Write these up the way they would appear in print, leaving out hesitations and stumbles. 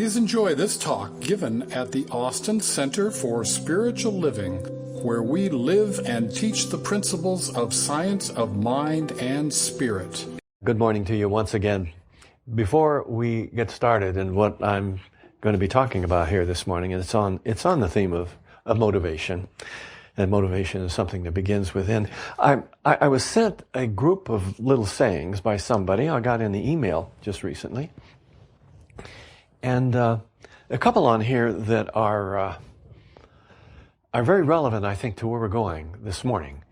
Please enjoy this talk given at the Austin Center for Spiritual Living, where we live and teach the principles of science of mind and spirit. Good morning to you once again. Before we get started in what I'm going to be talking about here this morning, and it's on the theme of motivation. And motivation is something that begins within. I was sent a group of little sayings by somebody. I got in the email just recently. And a couple on here that are very relevant, I think, to where we're going this morning.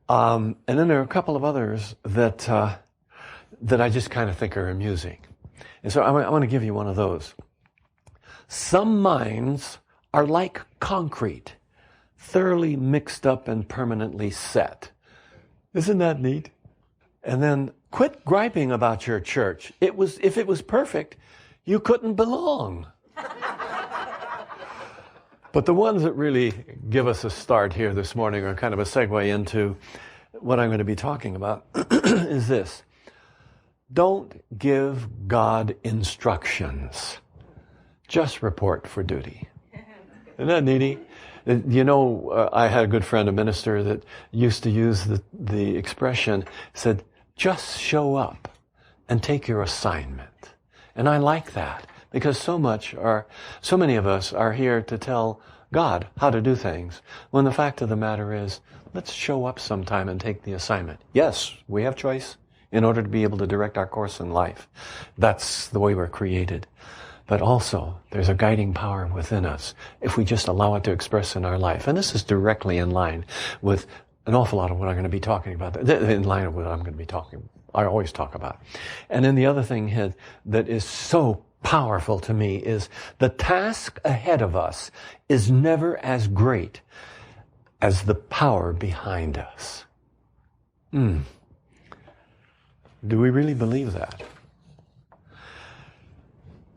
And then there are a couple of others that I just kind of think are amusing. And so I want to give you one of those. Some minds are like concrete, thoroughly mixed up and permanently set. Isn't that neat? And then quit griping about your church. If it was perfect, you couldn't belong. But the ones that really give us a start here this morning are kind of a segue into what I'm going to be talking about is this. Don't give God instructions. Just report for duty. Isn't that neat? You know, I had a good friend, a minister, that used to use the expression, said, just show up and take your assignment. And I like that because so many of us are here to tell God how to do things, when the fact of the matter is, let's show up sometime and take the assignment. Yes, we have choice in order to be able to direct our course in life. That's the way we're created. But also, there's a guiding power within us if we just allow it to express in our life. And this is directly in line with an awful lot of what I'm going to be talking about, in line with what I'm going to be talking I always talk about. And then the other thing that is so powerful to me is the task ahead of us is never as great as the power behind us. Do we really believe that?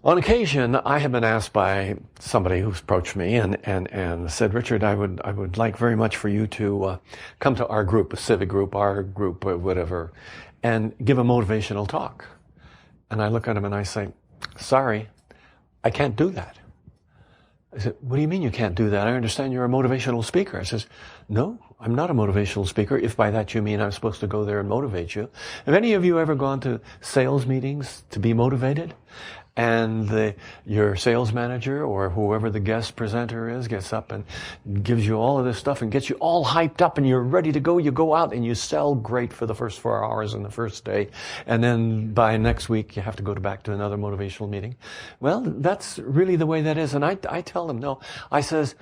On occasion, I have been asked by somebody who's approached me and said, Richard, I would like very much for you to come to our group, a civic group, our group, whatever, and give a motivational talk. And I look at him and I say, sorry, I can't do that. I said, what do you mean you can't do that? I understand you're a motivational speaker. I says, no, I'm not a motivational speaker, if by that you mean I'm supposed to go there and motivate you. Have any of you ever gone to sales meetings to be motivated? And your sales manager or whoever the guest presenter is gets up and gives you all of this stuff and gets you all hyped up and you're ready to go. You go out and you sell great for the first 4 hours in the first day. And then by next week, you have to go back to another motivational meeting. Well, that's really the way that is. And I tell them, no, I says,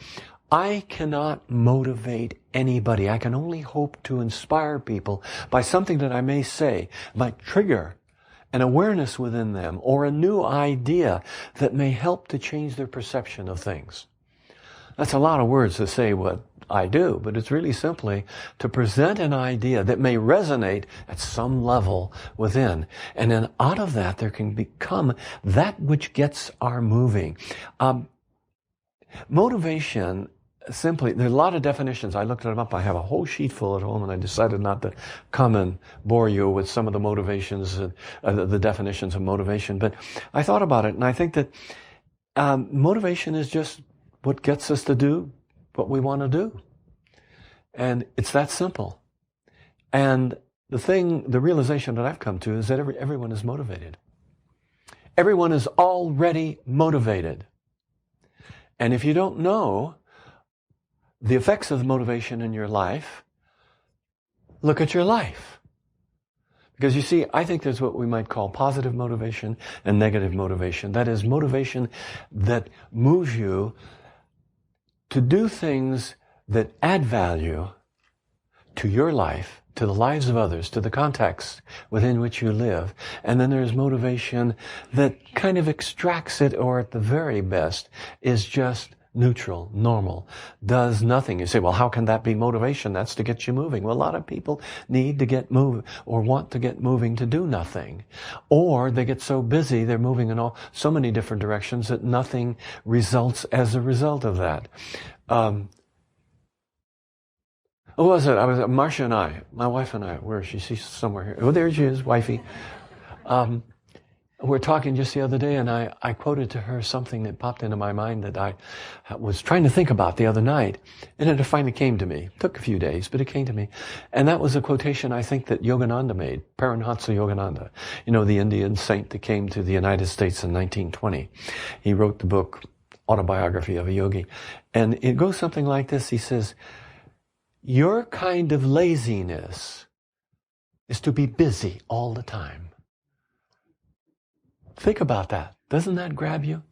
I cannot motivate anybody. I can only hope to inspire people by something that I may say, might trigger an awareness within them or a new idea that may help to change their perception of things. That's a lot of words to say what I do, but it's really simply to present an idea that may resonate at some level within. And then out of that, there can become that which gets our moving. Motivation, simply, there's a lot of definitions. I looked them up. I have a whole sheet full at home, and I decided not to come and bore you with some of the motivations, the definitions of motivation. But I thought about it, and I think that motivation is just what gets us to do what we want to do. And it's that simple. And the realization that I've come to is that everyone is motivated. Everyone is already motivated. And if you don't know the effects of motivation in your life, look at your life. Because you see, I think there's what we might call positive motivation and negative motivation. That is motivation that moves you to do things that add value to your life, to the lives of others, to the context within which you live. And then there's motivation that kind of extracts it, or at the very best is just neutral, normal, does nothing. You say, well, how can that be motivation? That's to get you moving. Well, a lot of people need to get moving or want to get moving to do nothing. Or they get so busy, they're moving in so many different directions that nothing results as a result of that. Who was it? Marcia and I, my wife and I, where is she? She's somewhere here. Oh, there she is, wifey. We're talking just the other day, and I quoted to her something that popped into my mind that I was trying to think about the other night, and it finally came to me. It took a few days, but it came to me. And that was a quotation I think that Yogananda made, Paramahansa Yogananda, the Indian saint that came to the United States in 1920. He wrote the book, Autobiography of a Yogi. And it goes something like this. He says, your kind of laziness is to be busy all the time. Think about that. Doesn't that grab you?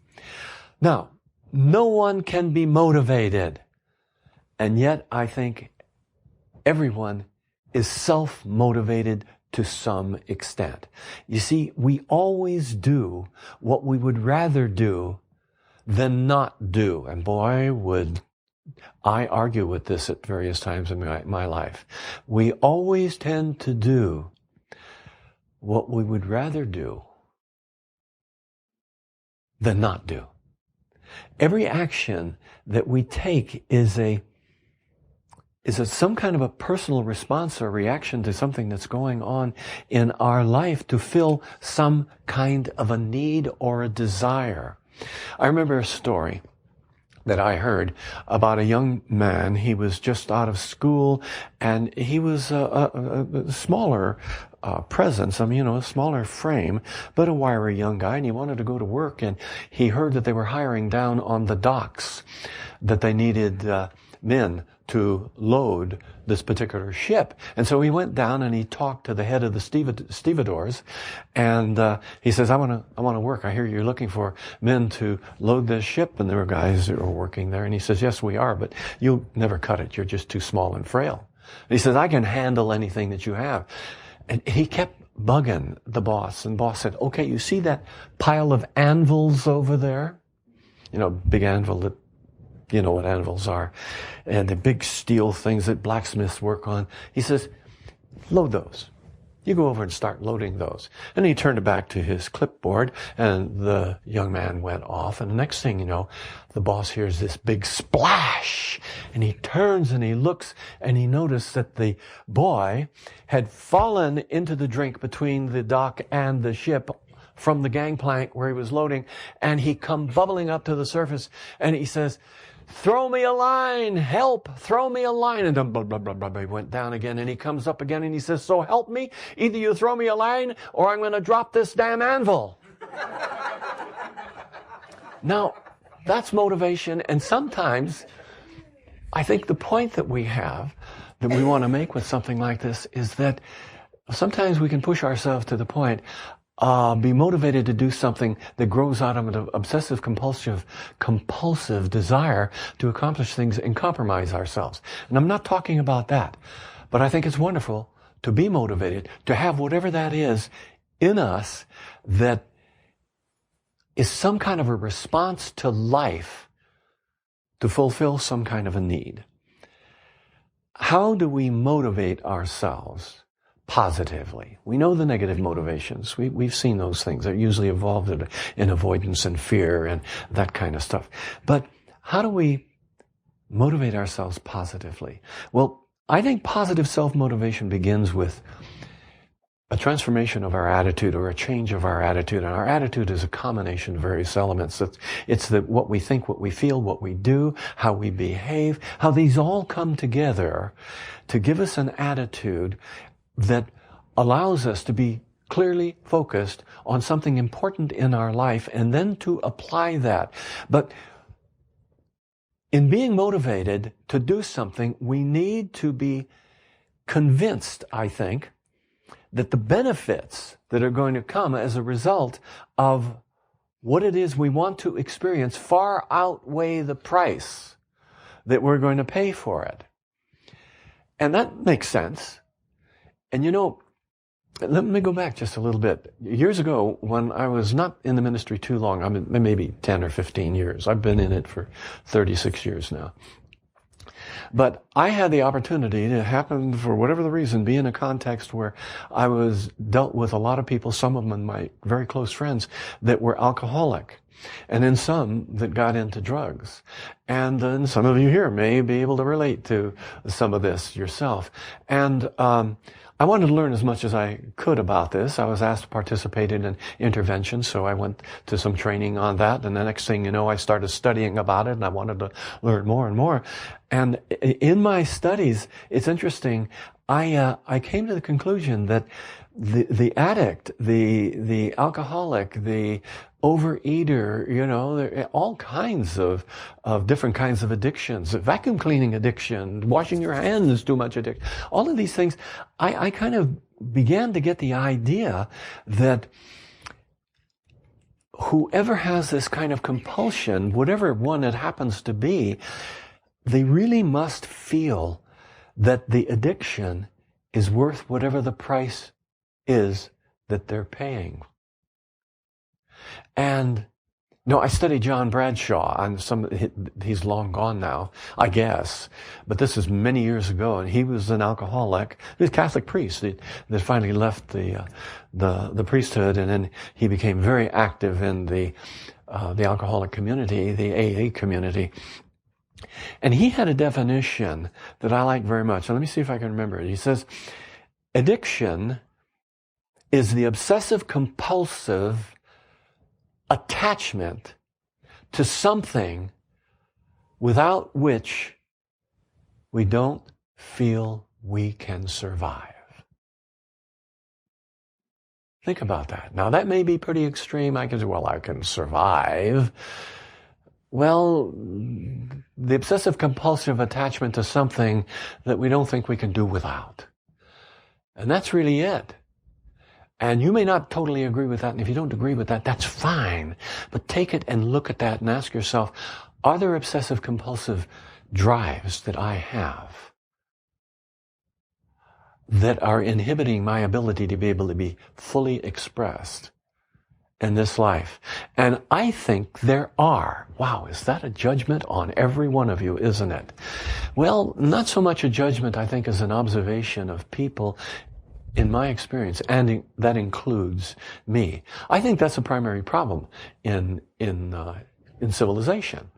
Now, no one can be motivated. And yet, I think everyone is self-motivated to some extent. You see, we always do what we would rather do than not do. And boy, would I argue with this at various times in my life. We always tend to do what we would rather do than not do. Every action that we take is some kind of a personal response or reaction to something that's going on in our life to fill some kind of a need or a desire. I remember a story that I heard about a young man. He was just out of school, and he was a smaller presence, a smaller frame, but a wiry young guy, and he wanted to go to work, and he heard that they were hiring down on the docks, that they needed men to load this particular ship. And so he went down and he talked to the head of the stevedores, and he says, I want to work. I hear you're looking for men to load this ship. And there were guys that were working there. And he says, yes, we are, but you'll never cut it. You're just too small and frail. And he says, I can handle anything that you have. And he kept bugging the boss. And the boss said, okay, you see that pile of anvils over there? Big anvil that, you know what anvils are, and the big steel things that blacksmiths work on. He says, load those. You go over and start loading those. And he turned it back to his clipboard, and the young man went off. And the next thing you know, the boss hears this big splash, and he turns and he looks, and he noticed that the boy had fallen into the drink between the dock and the ship from the gangplank where he was loading, and he come bubbling up to the surface, and he says, throw me a line, help, throw me a line. And then blah, blah, blah, blah, blah, he went down again, and he comes up again, and he says, so help me, either you throw me a line or I'm going to drop this damn anvil. Now, that's motivation, and sometimes I think the point that we have, that we want to make with something like this, is that sometimes we can push ourselves to the point, be motivated to do something that grows out of an obsessive compulsive desire to accomplish things and compromise ourselves. And I'm not talking about that, but I think it's wonderful to be motivated, to have whatever that is in us that is some kind of a response to life to fulfill some kind of a need. How do we motivate ourselves positively? We know the negative motivations. We've seen those things. They're usually involved in avoidance and fear and that kind of stuff. But how do we motivate ourselves positively? Well, I think positive self-motivation begins with a transformation of our attitude, or a change of our attitude. And our attitude is a combination of various elements. It's what we think, what we feel, what we do, how we behave, how these all come together to give us an attitude that allows us to be clearly focused on something important in our life, and then to apply that. But in being motivated to do something, we need to be convinced, I think, that the benefits that are going to come as a result of what it is we want to experience far outweigh the price that we're going to pay for it. And that makes sense. And let me go back just a little bit. Years ago, when I was not in the ministry too long, I mean, maybe 10 or 15 years. I've been in it for 36 years now. But I had the opportunity to happen, for whatever the reason, be in a context where I was dealt with a lot of people, some of them my very close friends, that were alcoholic. And then some that got into drugs. And then some of you here may be able to relate to some of this yourself. And I wanted to learn as much as I could about this. I was asked to participate in an intervention, so I went to some training on that. And the next thing you know, I started studying about it, and I wanted to learn more and more. And in my studies, it's interesting. I came to the conclusion that the addict, the alcoholic, the overeater, there are all kinds of different kinds of addictions, vacuum cleaning addiction, washing your hands too much addiction, all of these things. I kind of began to get the idea that whoever has this kind of compulsion, whatever one it happens to be, they really must feel that the addiction is worth whatever the price is that they're paying. And I studied John Bradshaw, and he's long gone now, I guess, but this is many years ago, and he was an alcoholic. He was a Catholic priest that finally left the priesthood, and then he became very active in the alcoholic community, the AA community. And he had a definition that I like very much. And let me see if I can remember it. He says, addiction is the obsessive compulsive attachment to something without which we don't feel we can survive. Think about that. Now, that may be pretty extreme. I can say, I can survive. Well, the obsessive compulsive attachment to something that we don't think we can do without. And that's really it. And you may not totally agree with that, and if you don't agree with that, that's fine. But take it and look at that and ask yourself, are there obsessive compulsive drives that I have that are inhibiting my ability to be able to be fully expressed in this life? And I think there are. Wow, is that a judgment on every one of you, isn't it? Well, not so much a judgment, I think, as an observation of people in my experience, and that includes me. I think that's a primary problem in civilization.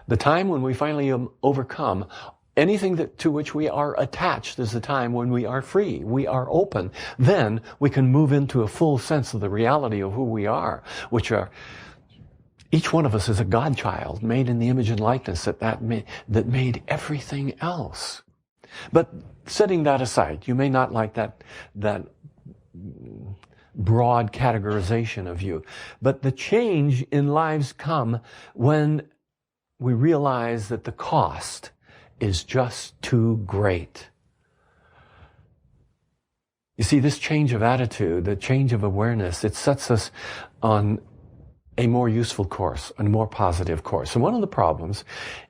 The time when we finally overcome anything to which we are attached is the time when we are free, we are open. Then we can move into a full sense of the reality of who we are, which are, each one of us is a God child made in the image and likeness that made everything else. But setting that aside, you may not like that broad categorization of you, but the change in lives come when we realize that the cost is just too great. You see, this change of attitude, the change of awareness, it sets us on a more useful course, a more positive course. And one of the problems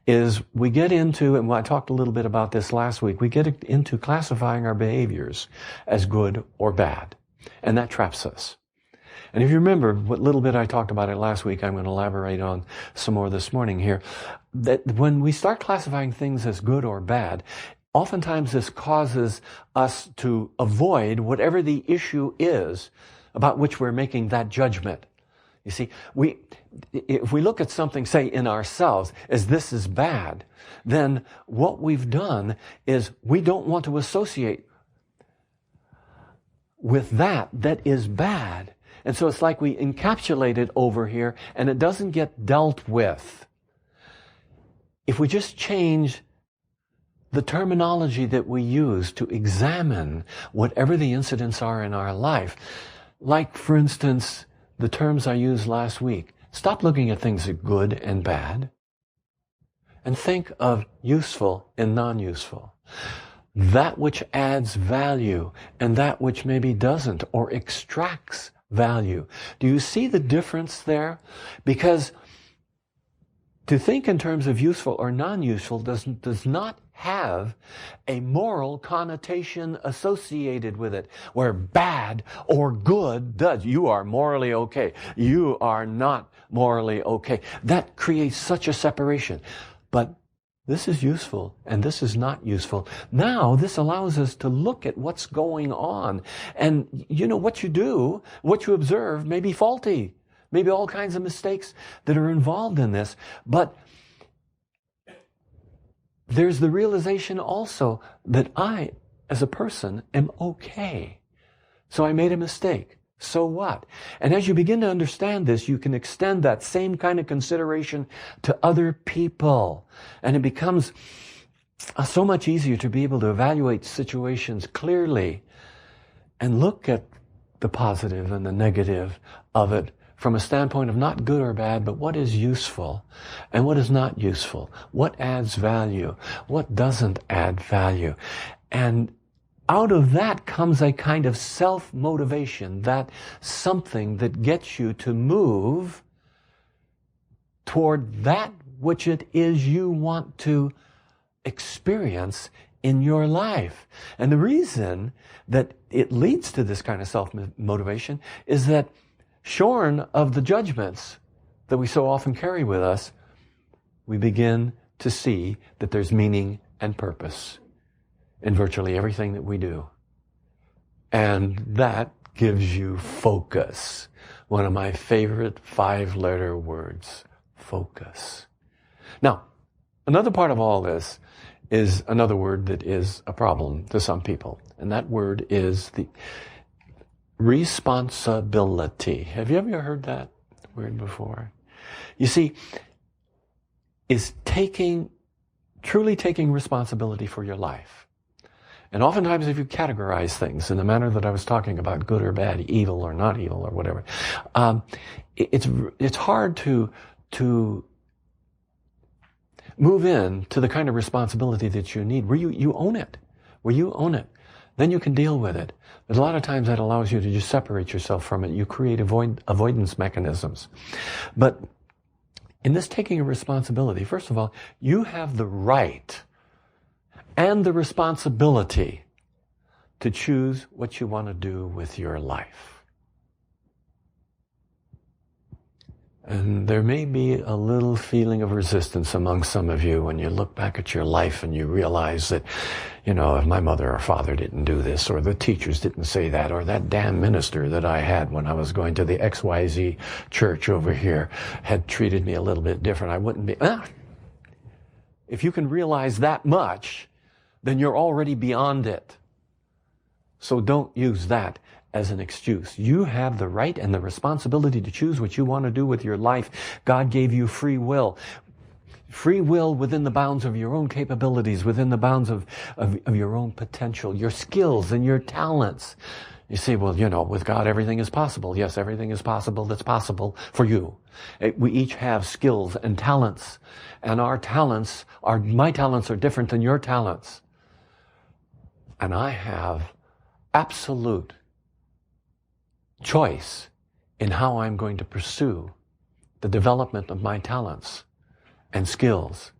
is we get into, and I talked a little bit about this last week, we get into classifying our behaviors as good or bad. And that traps us. And if you remember what little bit I talked about it last week, I'm going to elaborate on some more this morning here, that when we start classifying things as good or bad, oftentimes this causes us to avoid whatever the issue is about which we're making that judgment. You see, if we look at something, say, in ourselves as this is bad, then what we've done is we don't want to associate with that is bad. And so it's like we encapsulate it over here and it doesn't get dealt with. If we just change the terminology that we use to examine whatever the incidents are in our life, like, for instance, the terms I used last week. Stop looking at things as good and bad and think of useful and non-useful. That which adds value and that which maybe doesn't or extracts value. Do you see the difference there? Because to think in terms of useful or non-useful does not have a moral connotation associated with it, where bad or good does. You are morally okay. You are not morally okay. That creates such a separation. But this is useful and this is not useful. Now, this allows us to look at what's going on. And what you do, what you observe may be faulty. Maybe all kinds of mistakes that are involved in this. But there's the realization also that I as a person am okay. So I made a mistake. So what? And as you begin to understand this, you can extend that same kind of consideration to other people. And it becomes so much easier to be able to evaluate situations clearly and look at the positive and the negative of it from a standpoint of not good or bad, but what is useful and what is not useful. What adds value? What doesn't add value? And out of that comes a kind of self-motivation, that something that gets you to move toward that which it is you want to experience in your life. And the reason that it leads to this kind of self-motivation is that shorn of the judgments that we so often carry with us, we begin to see that there's meaning and purpose in virtually everything that we do. And that gives you focus. One of my favorite 5-letter words, focus. Now, another part of all this is another word that is a problem to some people. And that word is the responsibility. Have you ever heard that word before? You see, is truly taking responsibility for your life. And oftentimes if you categorize things in the manner that I was talking about, good or bad, evil or not evil or whatever, it's hard to move in to the kind of responsibility that you need, where you own it, then you can deal with it. But a lot of times that allows you to just separate yourself from it. You create avoidance mechanisms. But in this taking of responsibility, first of all, you have the right and the responsibility to choose what you want to do with your life. And there may be a little feeling of resistance among some of you when you look back at your life and you realize that, if my mother or father didn't do this, or the teachers didn't say that, or that damn minister that I had when I was going to the XYZ church over here had treated me a little bit different, I wouldn't be... If you can realize that much, then you're already beyond it. So don't use that as an excuse. You have the right and the responsibility to choose what you want to do with your life. God gave you free will. Free will within the bounds of your own capabilities, within the bounds of your own potential, your skills and your talents. You say, well, with God everything is possible. Yes, everything is possible that's possible for you. We each have skills and talents. And my talents are different than your talents. And I have absolute choice in how I'm going to pursue the development of my talents and skills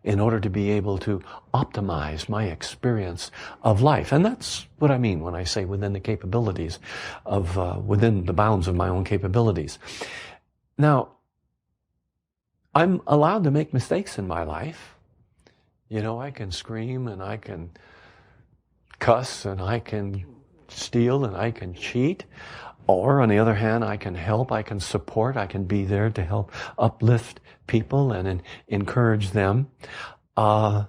in order to be able to optimize my experience of life. And that's what I mean when I say within the capabilities of, within the bounds of my own capabilities. Now, I'm allowed to make mistakes in my life. I can scream and I can cuss and I can steal and I can cheat. Or on the other hand, I can help, I can support, I can be there to help uplift people and encourage them. And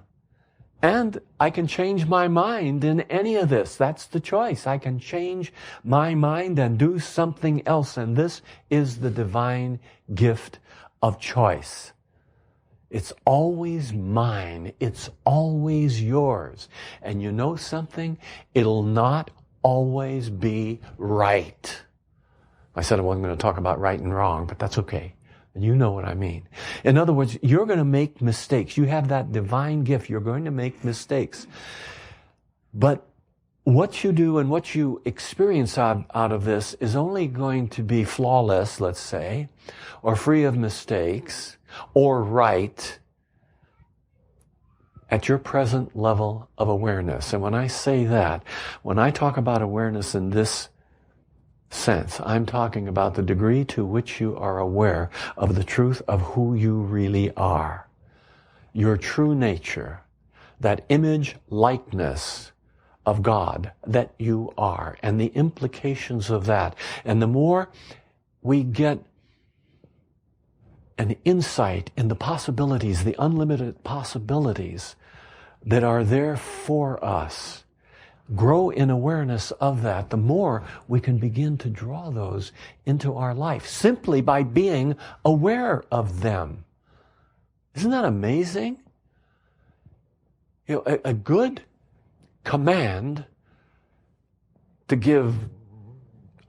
I can change my mind in any of this. That's the choice. I can change my mind and do something else. And this is the divine gift of choice. It's always mine. It's always yours. And you know something? It'll not always be right. I said I wasn't going to talk about right and wrong, but that's okay. And you know what I mean. In other words, you're going to make mistakes. You have that divine gift. You're going to make mistakes. But what you do and what you experience out of this is only going to be flawless, let's say, or free of mistakes, or right at your present level of awareness. And when I say that, when I talk about awareness in this sense, I'm talking about the degree to which you are aware of the truth of who you really are. Your true nature, that image likeness of God that you are, and the implications of that. And the more we get an insight in the possibilities, the unlimited possibilities that are there for us, grow in awareness of that, the more we can begin to draw those into our life simply by being aware of them. Isn't that amazing? You know, a good command to give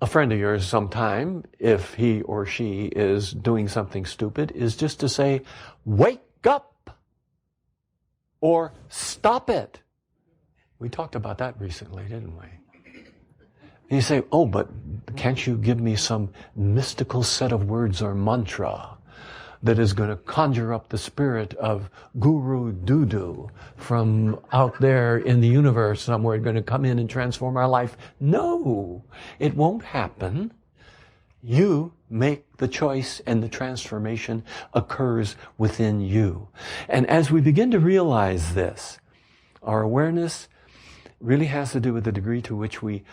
a friend of yours sometime, if he or she is doing something stupid, is just to say, wake up, or stop it. We talked about that recently, didn't we? And you say, oh, but can't you give me some mystical set of words or mantra that is going to conjure up the spirit of Guru Dudu from out there in the universe somewhere, going to come in and transform our life? No, it won't happen. You make the choice and the transformation occurs within you. And as we begin to realize this, our awareness really has to do with the degree to which we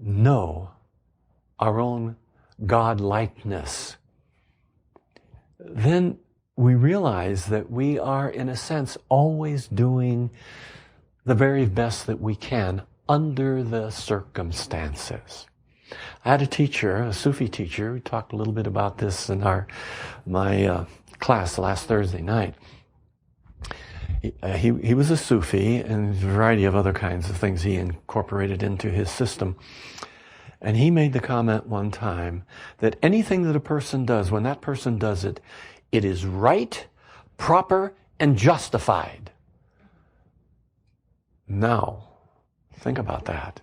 know our own God-likeness. Then we realize that we are, in a sense, always doing the very best that we can under the circumstances. I had a teacher, a Sufi teacher. We talked a little bit about this in my class last Thursday night. He was a Sufi, and a variety of other kinds of things he incorporated into his system. And he made the comment one time that anything that a person does, when that person does it, it is right, proper, and justified. Now, think about that.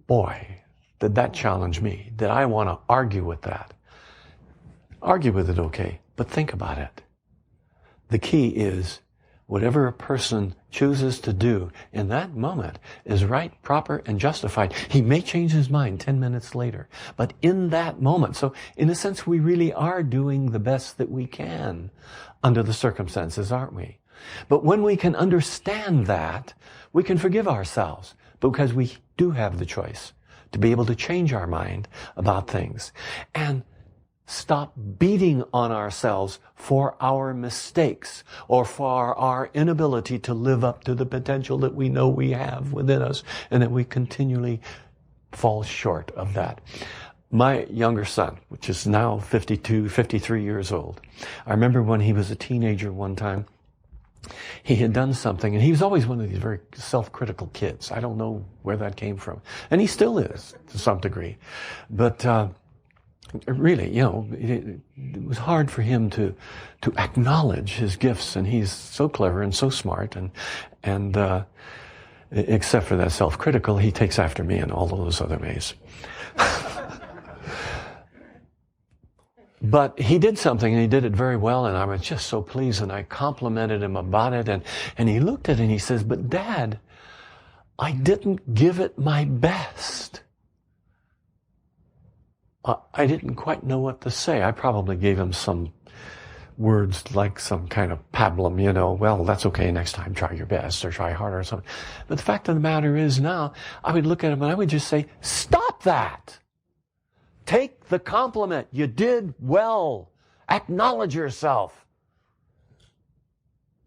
Boy, did that challenge me. Did I want to argue with that? Argue with it, okay, but think about it. The key is, whatever a person chooses to do in that moment is right, proper, and justified. He may change his mind 10 minutes later, but in that moment. So in a sense, we really are doing the best that we can under the circumstances, aren't we? But when we can understand that, we can forgive ourselves because we do have the choice to be able to change our mind about things and stop beating on ourselves for our mistakes or for our inability to live up to the potential that we know we have within us and that we continually fall short of that. My younger son, which is now 52, 53 years old, I remember when he was a teenager one time, he had done something, and he was always one of these very self-critical kids. I don't know where that came from. And he still is, to some degree. But really, you know, it was hard for him to acknowledge his gifts, and he's so clever and so smart, and except for that self-critical, he takes after me in all of those other ways. But he did something, and he did it very well, and I was just so pleased, and I complimented him about it, and he looked at it and he says, but Dad, I didn't give it my best. I didn't quite know what to say. I probably gave him some words like some kind of pablum, you know, well, that's okay, next time try your best or try harder or something. But the fact of the matter is now, I would look at him and I would just say, stop that! Take the compliment. You did well. Acknowledge yourself.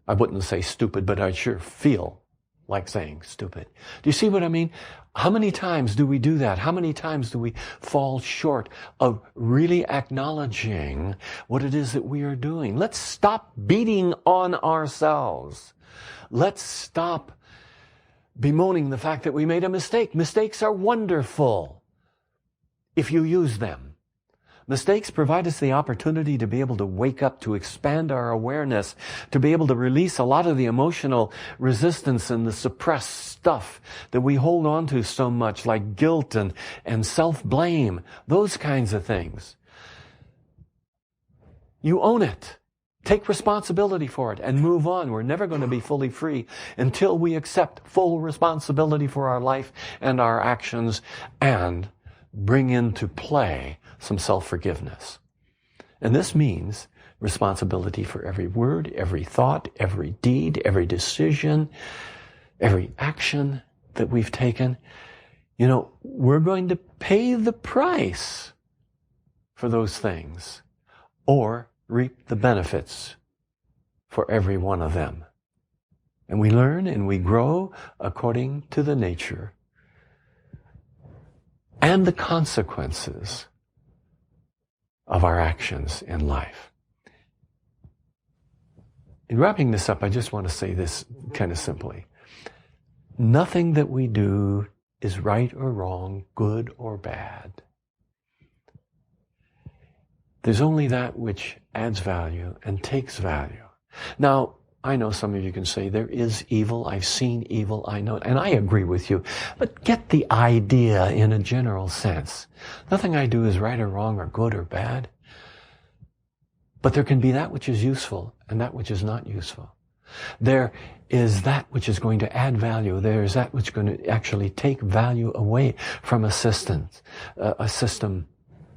I wouldn't say stupid, but I sure feel like saying stupid. Do you see what I mean? How many times do we do that? How many times do we fall short of really acknowledging what it is that we are doing? Let's stop beating on ourselves. Let's stop bemoaning the fact that we made a mistake. Mistakes are wonderful if you use them. Mistakes provide us the opportunity to be able to wake up, to expand our awareness, to be able to release a lot of the emotional resistance and the suppressed stuff that we hold on to so much, like guilt and self-blame, those kinds of things. You own it. Take responsibility for it and move on. We're never going to be fully free until we accept full responsibility for our life and our actions and bring into play some self-forgiveness. And this means responsibility for every word, every thought, every deed, every decision, every action that we've taken. You know, we're going to pay the price for those things or reap the benefits for every one of them. And we learn and we grow according to the nature and the consequences of our actions in life. In wrapping this up, I just want to say this kind of simply. Nothing that we do is right or wrong, good or bad. There's only that which adds value and takes value. Now, I know some of you can say, there is evil, I've seen evil, I know it, and I agree with you. But get the idea in a general sense. Nothing I do is right or wrong or good or bad. But there can be that which is useful and that which is not useful. There is that which is going to add value. There is that which is going to actually take value away from a system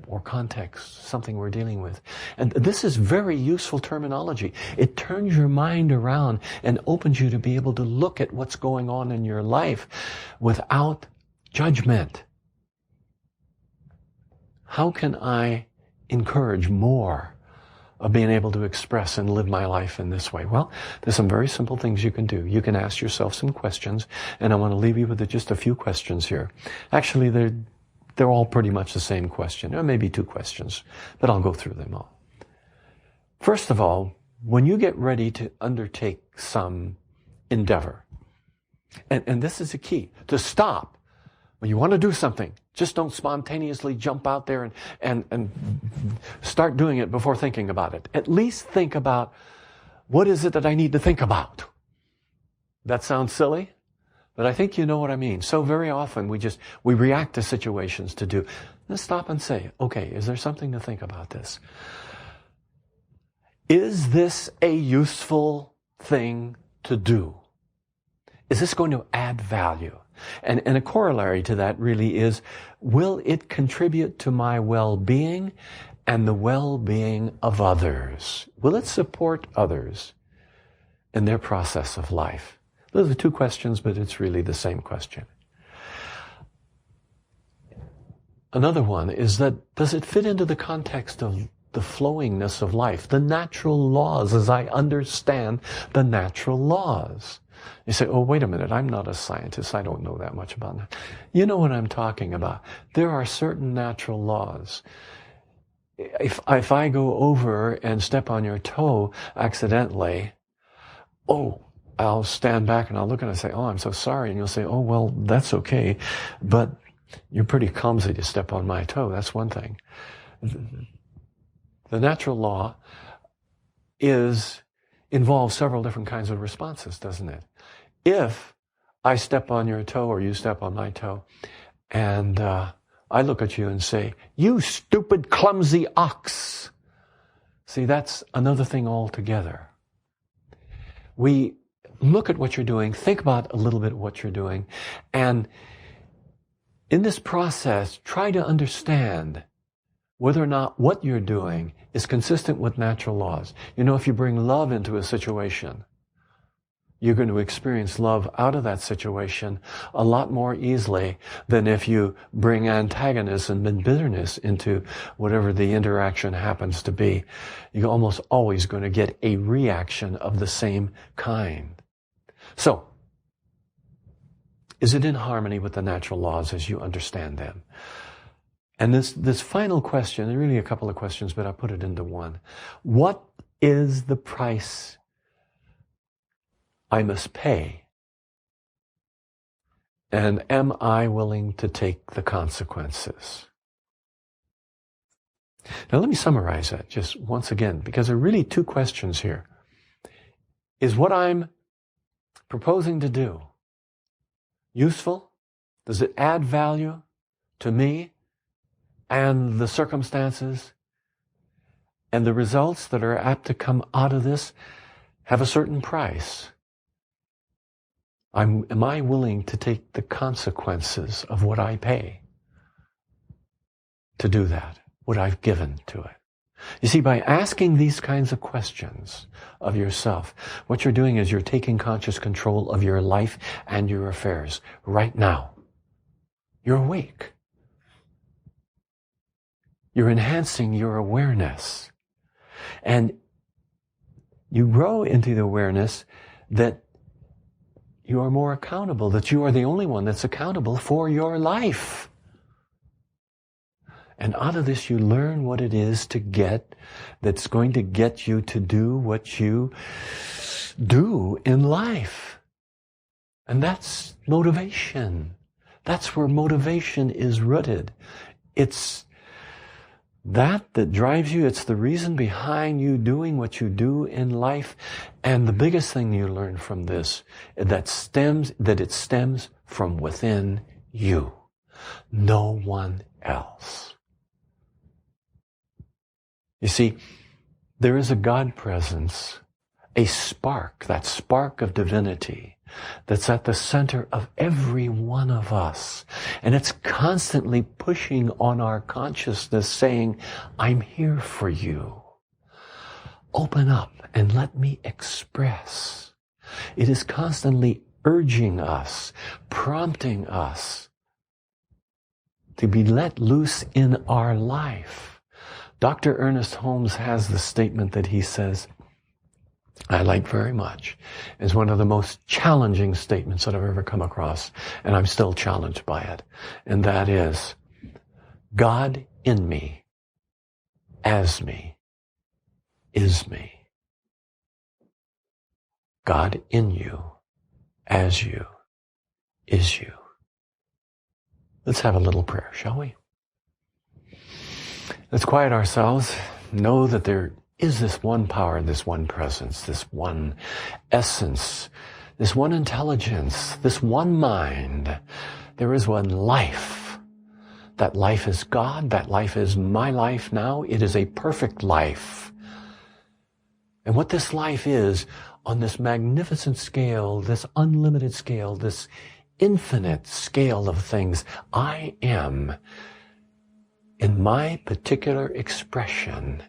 or context, something we're dealing with. And this is very useful terminology. It turns your mind around and opens you to be able to look at what's going on in your life without judgment. How can I encourage more of being able to express and live my life in this way? Well, there's some very simple things you can do. You can ask yourself some questions, and I want to leave you with just a few questions here. Actually, they're all pretty much the same question, or maybe two questions, but I'll go through them all. First of all, when you get ready to undertake some endeavor, and this is the key, to stop. When you want to do something, just don't spontaneously jump out there and start doing it before thinking about it. At least think about, what is it that I need to think about? That sounds silly, but I think you know what I mean. So very often we react to situations to do. Let's stop and say, okay, is there something to think about this? Is this a useful thing to do? Is this going to add value? And a corollary to that really is, will it contribute to my well-being and the well-being of others? Will it support others in their process of life? Those are two questions, but it's really the same question. Another one is that, does it fit into the context of the flowingness of life, the natural laws as I understand the natural laws? You say, oh, wait a minute, I'm not a scientist. I don't know that much about that. You know what I'm talking about. There are certain natural laws. If I go over and step on your toe accidentally, I'll stand back and I'll look and I'll say, oh, I'm so sorry. And you'll say, oh, well, that's okay. But you're pretty clumsy to step on my toe. That's one thing. The natural law involves several different kinds of responses, doesn't it? If I step on your toe or you step on my toe and I look at you and say, you stupid, clumsy ox. See, that's another thing altogether. We look at what you're doing, think about a little bit what you're doing, and in this process, try to understand whether or not what you're doing is consistent with natural laws. You know, if you bring love into a situation, you're going to experience love out of that situation a lot more easily than if you bring antagonism and bitterness into whatever the interaction happens to be. You're almost always going to get a reaction of the same kind. So, is it in harmony with the natural laws as you understand them? And this final question, and really a couple of questions, but I put it into one. What is the price I must pay? And am I willing to take the consequences? Now let me summarize that just once again, because there are really two questions here. Is what I'm proposing to do useful? Does it add value to me and the circumstances? And the results that are apt to come out of this have a certain price. Am I willing to take the consequences of what I pay to do that, what I've given to it? You see, by asking these kinds of questions of yourself, what you're doing is you're taking conscious control of your life and your affairs right now. You're awake. You're enhancing your awareness. And you grow into the awareness that you are more accountable, that you are the only one that's accountable for your life. And out of this, you learn what it is to get, that's going to get you to do what you do in life. And that's motivation. That's where motivation is rooted. It's that drives you. It's the reason behind you doing what you do in life. And the biggest thing you learn from this, that it stems from within you. No one else. You see, there is a God presence, a spark, that spark of divinity that's at the center of every one of us. And it's constantly pushing on our consciousness saying, I'm here for you. Open up and let me express. It is constantly urging us, prompting us to be let loose in our life. Dr. Ernest Holmes has the statement that he says, I like very much. It's one of the most challenging statements that I've ever come across, and I'm still challenged by it. And that is, God in me, as me, is me. God in you, as you, is you. Let's have a little prayer, shall we? Let's quiet ourselves. Know that there is this one power, this one presence, this one essence, this one intelligence, this one mind. There is one life. That life is God. That life is my life now. It is a perfect life. And what this life is, on this magnificent scale, this unlimited scale, this infinite scale of things, I am in my particular expression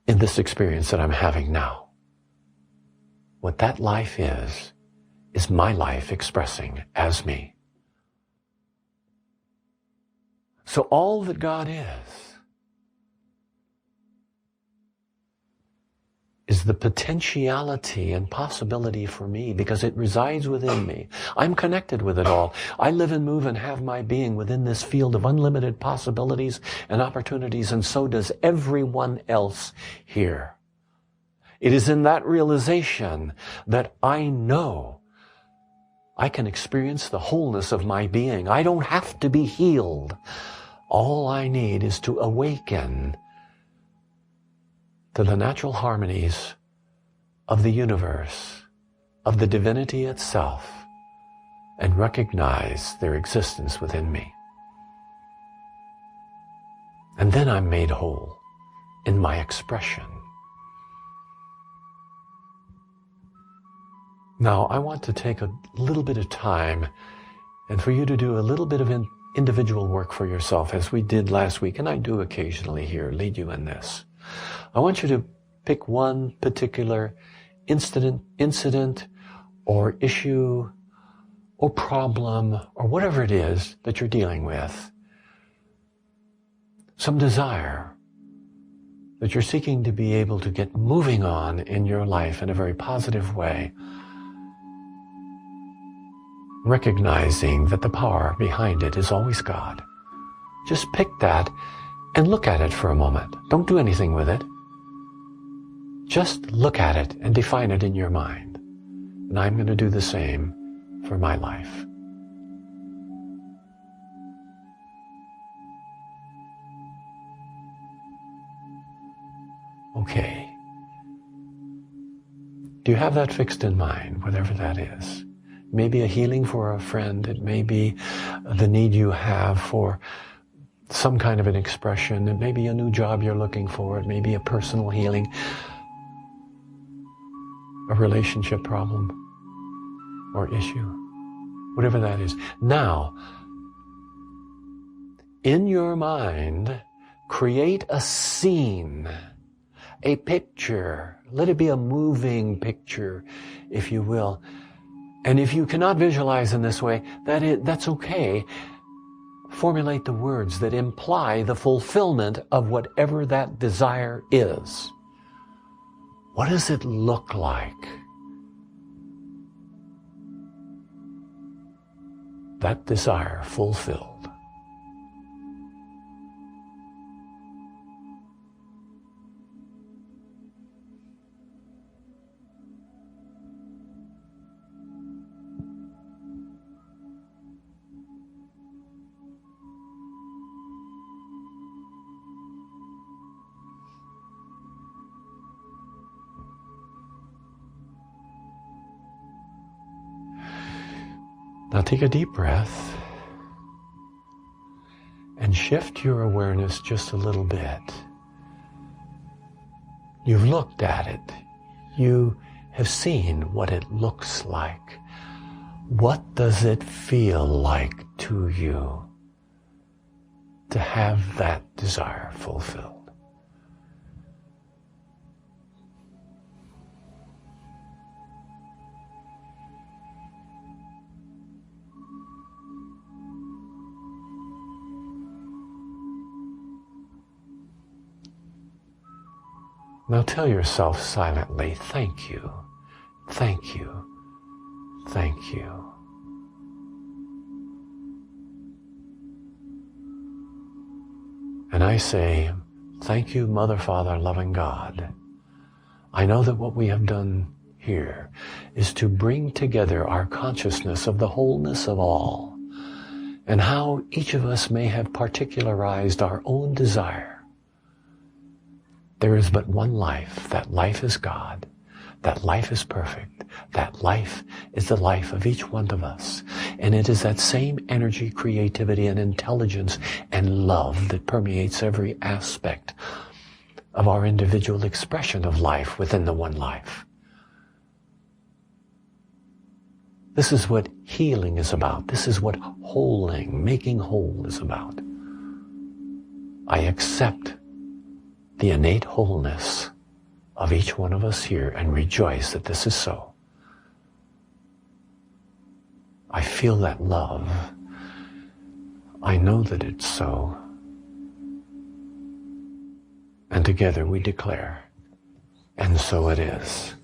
in this experience that I'm having now. What that life is my life expressing as me. So all that God is the potentiality and possibility for me because it resides within me. I'm connected with it all. I live and move and have my being within this field of unlimited possibilities and opportunities, and so does everyone else here. It is in that realization that I know I can experience the wholeness of my being. I don't have to be healed. All I need is to awaken to the natural harmonies of the universe, of the divinity itself, and recognize their existence within me. And then I'm made whole in my expression. Now, I want to take a little bit of time and for you to do a little bit of individual work for yourself, as we did last week, and I do occasionally here, lead you in this. I want you to pick one particular incident or issue or problem or whatever it is that you're dealing with. Some desire that you're seeking to be able to get moving on in your life in a very positive way. Recognizing that the power behind it is always God. Just pick that and look at it for a moment. Don't do anything with it. Just look at it and define it in your mind. And I'm going to do the same for my life. Okay. Do you have that fixed in mind, whatever that is? Maybe a healing for a friend. It may be the need you have for some kind of an expression. It may be a new job you're looking for. It may be a personal healing, a relationship problem or issue, whatever that is. Now, in your mind, create a scene, a picture. Let it be a moving picture, if you will. And if you cannot visualize in this way, that's okay. Formulate the words that imply the fulfillment of whatever that desire is. What does it look like? That desire fulfilled. Now take a deep breath and shift your awareness just a little bit. You've looked at it. You have seen what it looks like. What does it feel like to you to have that desire fulfilled? Now tell yourself silently, thank you, thank you, thank you. And I say, thank you, Mother, Father, loving God. I know that what we have done here is to bring together our consciousness of the wholeness of all and how each of us may have particularized our own desire. There is but one life. That life is God. That life is perfect. That life is the life of each one of us. And it is that same energy, creativity, and intelligence and love that permeates every aspect of our individual expression of life within the one life. This is what healing is about. This is what wholing, making whole is about. I accept the innate wholeness of each one of us here and rejoice that this is so. I feel that love. I know that it's so. And together we declare, and so it is.